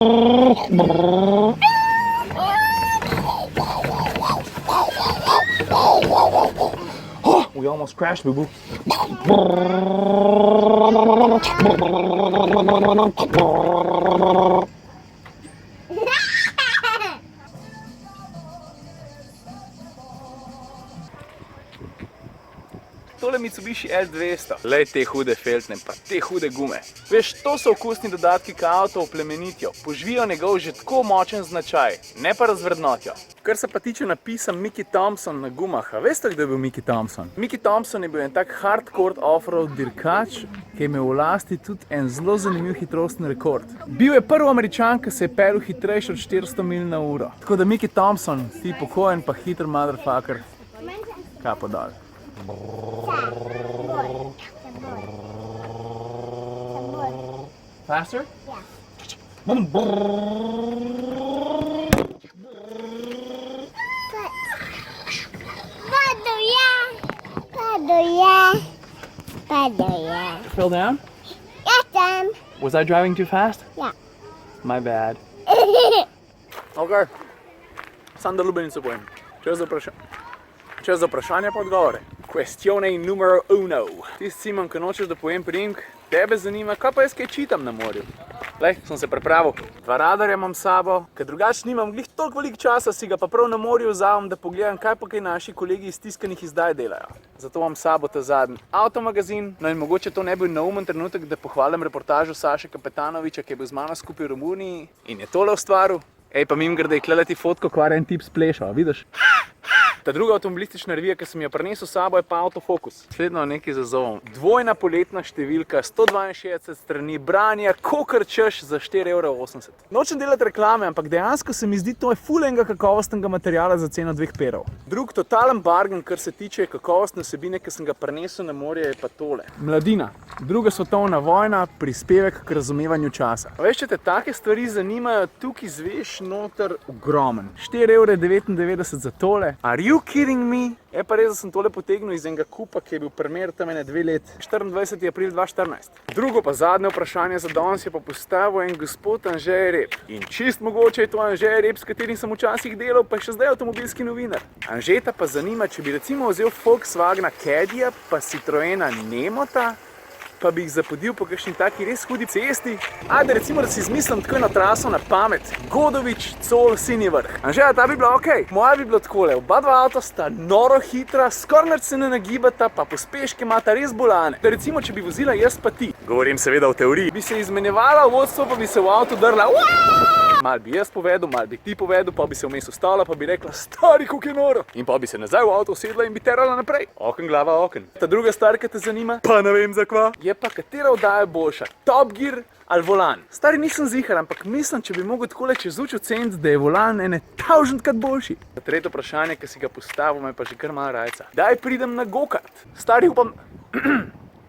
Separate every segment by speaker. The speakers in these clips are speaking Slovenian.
Speaker 1: Oh, we almost crashed, boo-boo. Tole Mitsubishi L200, lej te hude feltne, pa te hude gume. Veš, to so okusni dodatki, ki avto oplemenitijo, poživijo njegov že tako močen značaj, ne pa razvrednotijo. Kar se pa tiče napisa Mickey Thompson na gumah, a veste, kdo je bil Mickey Thompson? Mickey Thompson je bil en tak hardcore off-road dirkač, ki je imel v lasti tudi en zelo zanimiv hitrostni rekord. Bil je prvi Američan, ki se je peljal hitrejši od 400 milj na uro. Tako da Mickey Thompson, ti pokojen pa hiter motherfucker, kapo dol. Faster? Yeah. Fell down?
Speaker 2: Yes, Sam.
Speaker 1: Was I driving too fast?
Speaker 2: Yeah.
Speaker 1: My bad. Ok, sam da lubenico povem. Čas za vprašanje pa odgovore. Questione numero uno. Tisti Simon, ki nočeš, da povem priimek, tebe zanima, kaj pa jaz kaj čitam na morju. Lej, sem se pripravil. 2 radarja imam s sabo, ker drugače nimam glih toliko veliko časa, si ga pa prav na morju vzamem, da pogledam, kaj pa kaj naši kolegi iz tiskanih izdaj delajo. Zato imam s sabo ta zadnji avtomagazin. No in mogoče to ne bil neumen trenutek, da pohvalim reportažo Saše Kapetanoviča, ki je bil z mano skupaj v Romuniji in je tole ustvaril. Ej, pa mimogrede, klele ti fotko, kvar en tip splešal, vidiš? Ta druga avtomobilistična revija, ki sem jo prinesel s sabo, je pa Autofocus. Sledno nekaj zazovom. Dvojna poletna številka, 162 strani branja, kokar češ za 4,80 €. Nočem delati reklame, ampak dejansko se mi zdi, to je ful enega kakovostnega materiala za ceno 2 perov. Drug totalen bargain, kar se tiče kakovostne vsebine, ki sem ga prinesel na morje, je pa tole. Mladina. Druga svetovna vojna, prispevek k razumevanju časa. A veš, če te take stvari zanimajo, tukaj zveš noter ogromen. 4,99 € za tole. Are you kidding me? Je pa res, da sem tole potegnil iz enega kupa, ki je bil primer tam ene 2 let. 24. april 2014. Drugo pa zadnje vprašanje za danes je pa postavil en gospod Anže Rep. In čist mogoče je to Anže Rep, s katerim sem včasih delal, pa je še zdaj avtomobilski novinar. Anžeta pa zanima, če bi recimo vzel Volkswagena Cadija pa Citroena Nemota, pa bi jih zapodil po kakšni taki res hudi cesti. Ajde, recimo, da si izmislim tako eno traso na pamet. Godovič, Col, Sinji Vrh. Anžeja, ta bi bila okej. Moja bi bilo takole. Oba dva avta sta noro hitra, skoraj se ne nagibata, pa pospeške imata res bolane. Da recimo, če bi vozila jaz pa ti, govorim seveda v teoriji, bi se izmenjevala vodstvo, pa bi se v avto drla. Mal bi jaz povedal, mal bi ti povedal, pa bi se vmes ustala, pa bi rekla, stari, kako je noro. In pa bi se nazaj v avto usedla in bi terala naprej. Oken, glava, oken. Ta druga stvar, ki te zanima, pa ne vem za kva, je pa katera oddaja boljša, Top Gear ali Volan. Stari, nisem zihar, ampak mislim, če bi mogel takole čez uč oceniti, da je Volan ene 1000-krat boljši. Tretje vprašanje, ki si ga postavil, me pa že kar malo rajca. Daj pridem na go-kart. Stari, upam...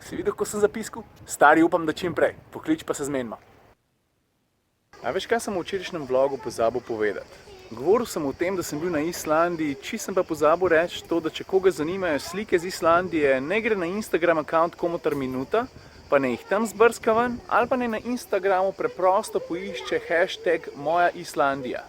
Speaker 1: Si videl, ko sem zapiskal? Stari, upam, da čim prej. Poklič pa se zmenimo. A veš, kaj sem v včerajšnjem vlogu pozabil povedati? Govoril sem o tem, da sem bil na Islandiji, čisto sem pa pozabil reči to, da če koga zanimajo slike z Islandije, ne gre na Instagram account Komotar Minuta, pa ne jih tam zbrska ven, ali pa ne na Instagramu preprosto poišče hashtag Moja Islandija.